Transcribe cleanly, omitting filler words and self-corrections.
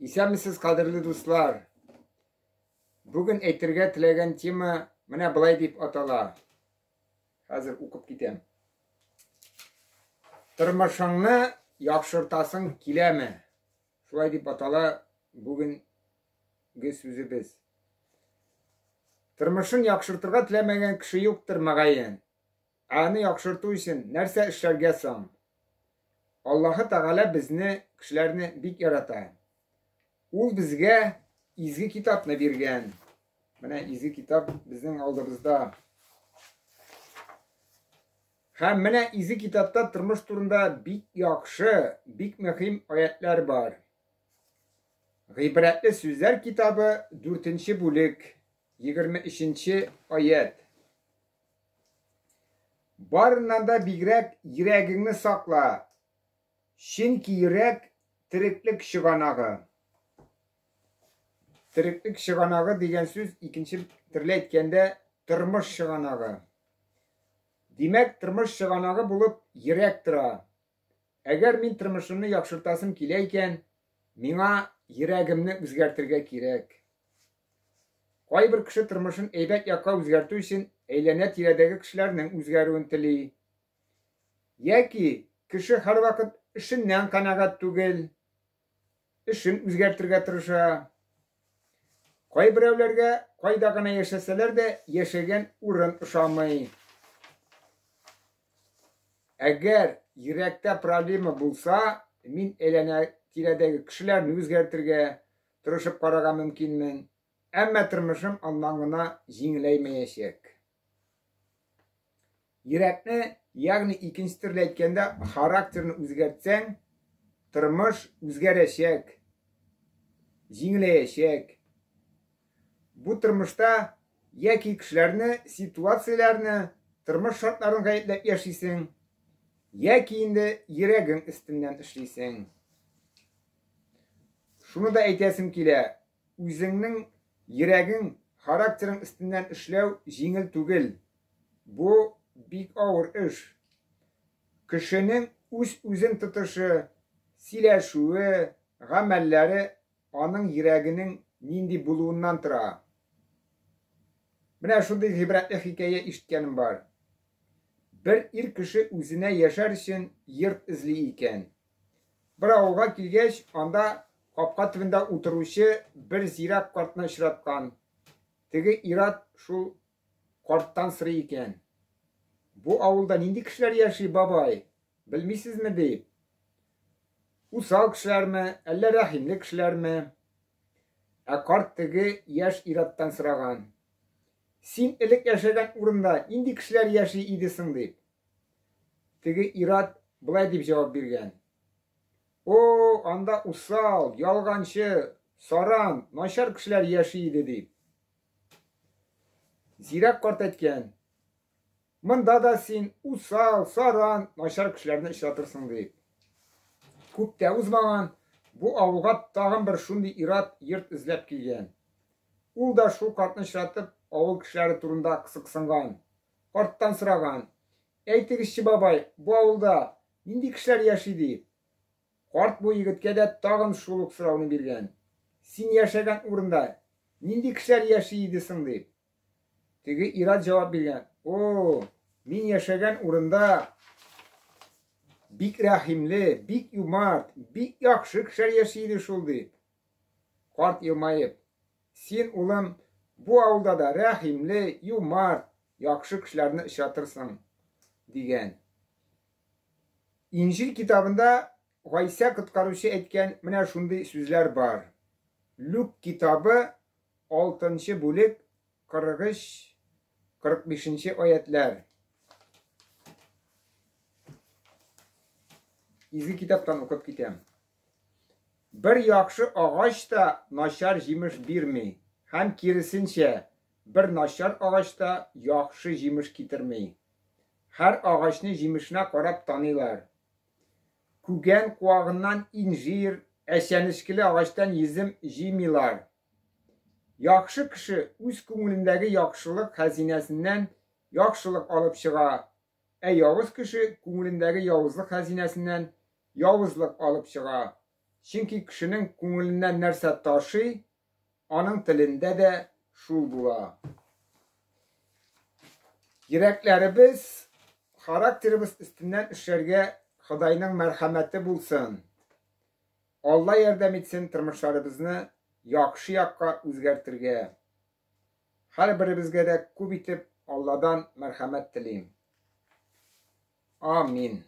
İsәнмесез, кадерле дуслар. Бүген әйтергә теләгән тема менә былай дип атала. Хәзер укып китәм. Тормышыңны яхшыртасың киләме? Шулай дип атала бүгенге сүзебез. Тормышын яхшыртырга теләмәгән кеше юктыр мөгаен. Аны яхшырту өчен нәрсә эшләргә соң? Аллаһы Тәгалә безне, кешеләрне бик ярата. Ул безгә изге китапны биргән. Менә изге китап безнең алдыбызда. Һәм менә изге китапта тормыш турында бик яхшы, бик мөһим аятлар бар. Гыйбрәтле сүзләр китабы 4-нче бүлек, 23-нче аят. Барыннан да бигрәк йөрәгеңне сакла. Чөнки йөрәк тереклек чыганагы. Тереклек чыганагы дигән сүз икенче төрле әйткәндә тормыш чыганагы. Димәк, тормыш чыганагы булып йөрәк тора. Әгәр мин тормышымны яхшыртасым килә икән, миңа йөрәгемне үзгәртергә кирәк. Кайбер кеше тормышын әйбәт якка үзгәртү өчен әйләнә-тирәдәге кешеләрнең үзгәрүен тели. Яки кеше һәрвакыт эшеннән канәгать түгел, эшен үзгәртергә тырыша. Кайберәүләргә кайда гына яшәсәләр дә яшәгән урын ошамый. Әгәр йөрәктә проблема булса, мин әйләнә-тирәдәге кешеләрне үзгәртергә тырышып карарга мөмкинмен. Әмма тормышым аннан гына җиңеләймәячәк. Йөрәкне, ягъни икенче төрле әйткәндә, характерны үзгәртсәң, тормыш үзгәрәчәк, җиңеләячәк. Бу тормышта яки кешеләрне, ситуацияләрне, тормыш шартларын гаепләп яшисең, яки инде йөрәгең өстеннән эшлисең. Шуны да әйтәсем килә, үзеңнең йөрәгең, характерың өстеннән эшләү җиңел түгел. Бу бик авыр эш. Кешенең үзен тотышы, сөйләшүе, гамәлләре аның йөрәгенең нинди булуыннан тора. Менә шундый гыйбрәтле хикәя ишеткәнем бар. Бер ир кеше үзенә яшәр өчен йорт эзли икән. Бер авылга килгәч, анда капка төбендә утыручы бер зирак картны очраткан. Теге ир-ат шул карттан сорый икән. Бу авылда нинди кешеләр яши, бабай? Белмисезме дип? Усал кешеләрме, әллә рәхимле кешеләрме? Карт теге яшь ир-аттан сораган. Син элек яшәгән урында нинди кешеләр яши иде соң дип. Теге ир-ат булай дип җавап биргән. О, анда усал, ялганчы, саран, начар кешеләр яши иде дип. Зирак карт әйткән. Монда да син усал, саран, начар кешеләрне очратырсың дип. Күп тә узмаган, бу авылга тагын бер шундый ир-ат йорт эзләп килгән. Ул да шул картны очратып, авыл кешеләре турында кызыксынган. Карттан сораган. Әйтегезче, бабай, бу авылда нинди кешеләр яши дип. Карт бу егеткә дә тагын шул ук сорауны биргән. Син яшәгән урында нинди кешеләр яши иде соң дип. Теге ир-ат җавап биргән. О, мин яшәгән урында бик рәхимле, бик юмарт, бик яхшы кешеләр яши иде шул дип. Карт елмаеп. Син, улым, бу авылда да рәхимле, юмарт, яхшы кешеләрне очратырсың дигән. Инҗил китабында Гайса коткаручы әйткән менә шундый сүзләр бар. Люк китабы 6-нчы бүлек 43-45-нче аятлар. Изге китаптан укып китәм. Бер яхшы агач та начар җимеш бирми, һәм киресенчә, бер начар агач та яхшы җимеш китерми. Һәр агачны җимешенә карап таныйлар. Күгән куагыннан инҗир, әчәнечкеле агачтан йөзем җыймыйлар. Яхшы кеше үз күңелендәге яхшылык хәзинәсеннән яхшылык алып чыга, явыз кеше күңелендәге явызлык хәзинәсеннән явызлык алып чыга. Чөнки кешенең күңеленнән нәрсә ташый, аның телендә дә шул була. Йөрәкләребез, характерыбыз өстеннән эшләргә Ходайның мәрхәмәте булсын. Алла ярдәм итсен тормышларыбызны яхшы якка үзгәртергә. Һәрберебезгә дә күп итеп Алладан мәрхәмәт телим. Амин.